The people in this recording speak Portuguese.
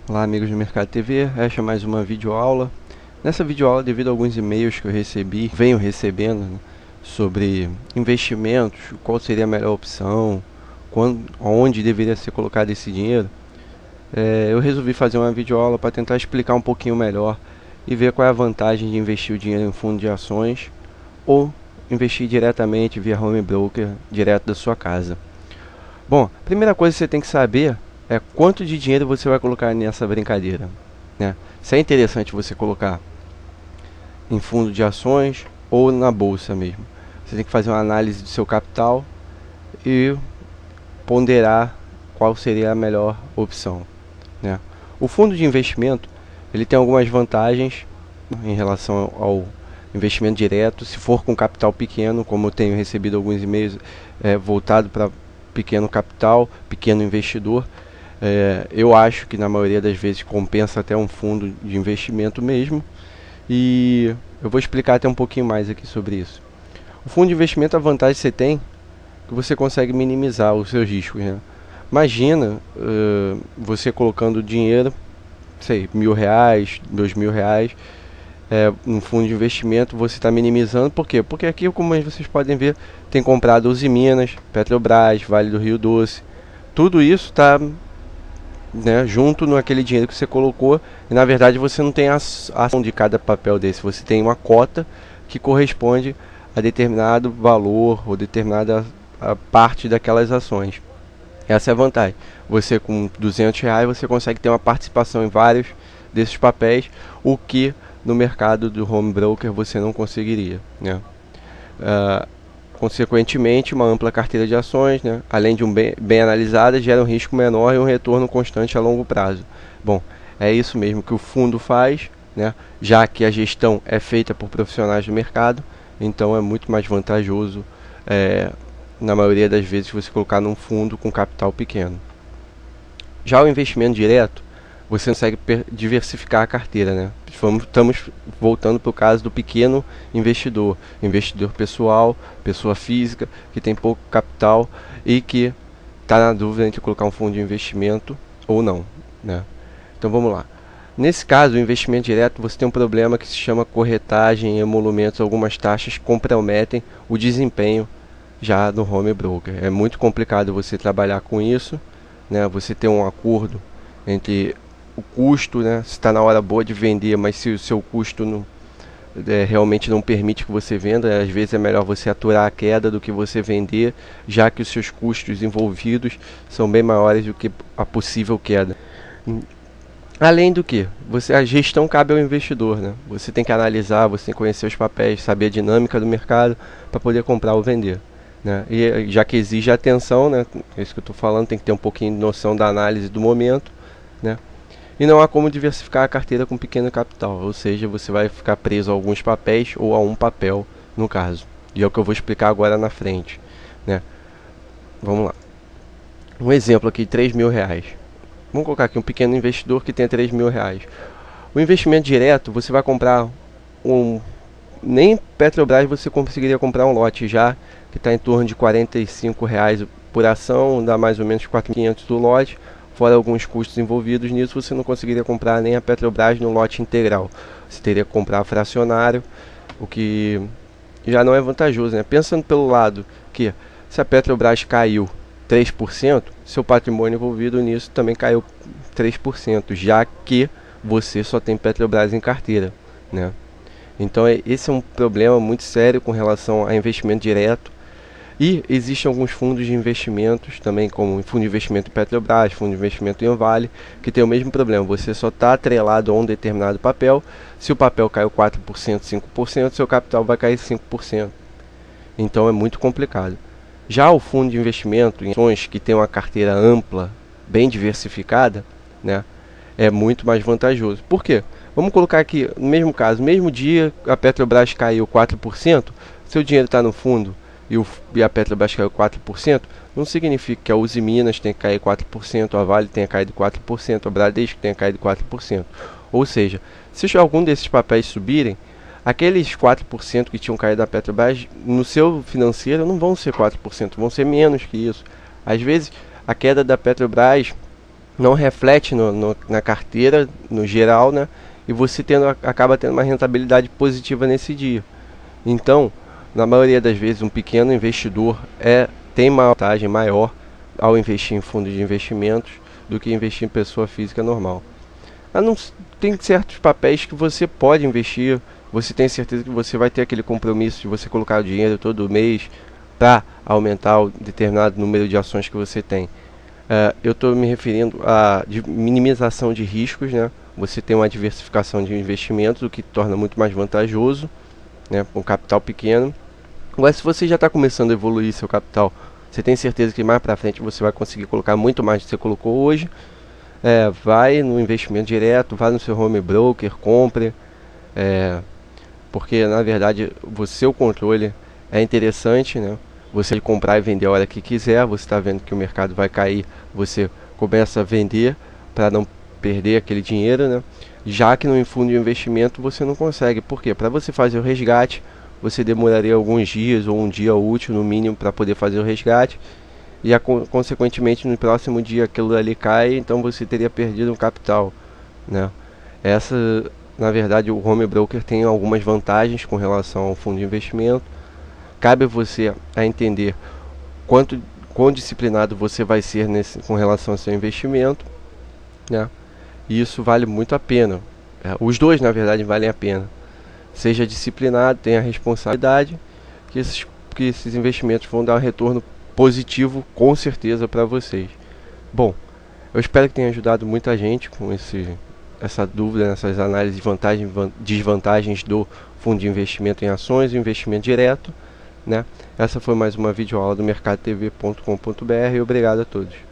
Olá amigos do Mercado TV, esta é mais uma videoaula. Nessa videoaula, devido a alguns e-mails que eu venho recebendo, né, sobre investimentos, qual seria a melhor opção, onde deveria ser colocado esse dinheiro, eu resolvi fazer uma videoaula para tentar explicar um pouquinho melhor e ver qual é a vantagem de investir o dinheiro em fundo de ações ou investir diretamente via home broker, direto da sua casa. Bom, a primeira coisa que você tem que saber é quanto de dinheiro você vai colocar nessa brincadeira, né? Se é interessante você colocar em fundo de ações ou na bolsa mesmo. Você tem que fazer uma análise do seu capital e ponderar qual seria a melhor opção, né? O fundo de investimento, ele tem algumas vantagens em relação ao investimento direto, se for com capital pequeno, como eu tenho recebido alguns e-mails voltado para pequeno capital, pequeno investidor. Eu acho que na maioria das vezes compensa até um fundo de investimento mesmo, e eu vou explicar até um pouquinho mais aqui sobre isso. O fundo de investimento, a vantagem que você tem é que você consegue minimizar os seus riscos, né? Imagina você colocando dinheiro, sei, R$ 1.000, R$ 2.000, no fundo de investimento. Você está minimizando. Por quê? Porque aqui, como vocês podem ver, tem comprado Uzi Minas, Petrobras, Vale do Rio Doce. Tudo isso está, né, junto naquele dinheiro que você colocou, e na verdade você não tem a ação de cada papel desse, você tem uma cota que corresponde a determinado valor ou determinada parte daquelas ações. Essa é a vantagem. Você com R$ 200 você consegue ter uma participação em vários desses papéis, o que no mercado do home broker você não conseguiria, né? Consequentemente, uma ampla carteira de ações, né, além de bem analisada, gera um risco menor e um retorno constante a longo prazo. Bom, é isso mesmo que o fundo faz, né, já que a gestão é feita por profissionais do mercado, então é muito mais vantajoso, na maioria das vezes, você colocar num fundo com capital pequeno. Já o investimento direto, você consegue diversificar a carteira, né? Estamos voltando para o caso do pequeno investidor, investidor pessoal, pessoa física, que tem pouco capital e que está na dúvida entre colocar um fundo de investimento ou não, né? Então vamos lá. Nesse caso, o investimento direto, você tem um problema que se chama corretagem e emolumentos. Algumas taxas comprometem o desempenho já no home broker. É muito complicado você trabalhar com isso, né? Você ter um acordo entre o custo, né, se está na hora boa de vender, mas se o seu custo não, realmente não permite que você venda, às vezes é melhor você aturar a queda do que você vender, já que os seus custos envolvidos são bem maiores do que a possível queda. Além do que, a gestão cabe ao investidor, né? Você tem que analisar, você tem que conhecer os papéis, saber a dinâmica do mercado para poder comprar ou vender, né? E já que exige atenção, né, é isso que eu estou falando, tem que ter um pouquinho de noção da análise do momento, né? E não há como diversificar a carteira com pequeno capital, ou seja, você vai ficar preso a alguns papéis ou a um papel no caso. E é o que eu vou explicar agora na frente, né? Vamos lá. Um exemplo aqui, R$ 3.000. Vamos colocar aqui um pequeno investidor que tem R$ 3.000. O investimento direto, você vai comprar nem Petrobras você conseguiria comprar um lote já, que está em torno de R$ 45 por ação, dá mais ou menos 4.500 do lote. Fora alguns custos envolvidos nisso, você não conseguiria comprar nem a Petrobras no lote integral. Você teria que comprar fracionário, o que já não é vantajoso, né? Pensando pelo lado que, se a Petrobras caiu 3%, seu patrimônio envolvido nisso também caiu 3%, já que você só tem Petrobras em carteira, né? Então esse é um problema muito sério com relação a investimento direto. E existem alguns fundos de investimentos também, como fundo de investimento em Petrobras, fundo de investimento em Vale, que tem o mesmo problema. Você só está atrelado a um determinado papel. Se o papel caiu 4%, 5%, seu capital vai cair 5%. Então é muito complicado. Já o fundo de investimento em ações que tem uma carteira ampla, bem diversificada, né, é muito mais vantajoso. Por quê? Vamos colocar aqui, no mesmo caso, mesmo dia a Petrobras caiu 4%, seu dinheiro está no fundo, e a Petrobras caiu 4%, não significa que a Uzi Minas tenha caído 4%, a Vale tenha caído 4%, a Bradesco tenha caído 4%. Ou seja, se algum desses papéis subirem, aqueles 4% que tinham caído da Petrobras, no seu financeiro não vão ser 4%, vão ser menos que isso. Às vezes, a queda da Petrobras não reflete na carteira no geral, né? E você acaba tendo uma rentabilidade positiva nesse dia. Então, na maioria das vezes, um pequeno investidor tem uma vantagem maior ao investir em fundos de investimentos do que investir em pessoa física normal. Tem certos papéis que você pode investir, você tem certeza que você vai ter aquele compromisso de você colocar o dinheiro todo mês para aumentar o determinado número de ações que você tem. Eu estou me referindo a minimização de riscos, né? Você tem uma diversificação de investimentos, o que torna muito mais vantajoso, né, com capital pequeno. Agora, se você já está começando a evoluir seu capital, você tem certeza que mais para frente você vai conseguir colocar muito mais do que você colocou hoje. Vai no investimento direto, vai no seu home broker, compre, porque na verdade o seu controle é interessante, né? Você comprar e vender a hora que quiser. Você está vendo que o mercado vai cair, você começa a vender para não perder aquele dinheiro, né? Já que no fundo de investimento você não consegue. Por quê? Para você fazer o resgate, você demoraria alguns dias ou um dia útil no mínimo para poder fazer o resgate. E consequentemente no próximo dia aquilo ali cai, então você teria perdido um capital, né? Na verdade, o home broker tem algumas vantagens com relação ao fundo de investimento. Cabe a você a entender quão disciplinado você vai ser com relação ao seu investimento, né? E isso vale muito a pena. Os dois, na verdade, valem a pena. Seja disciplinado, tenha responsabilidade, que esses investimentos vão dar um retorno positivo, com certeza, para vocês. Bom, eu espero que tenha ajudado muita gente com essa dúvida, nessas análises de vantagens e desvantagens do fundo de investimento em ações e investimento direto, né? Essa foi mais uma videoaula do mercadotv.com.br e obrigado a todos.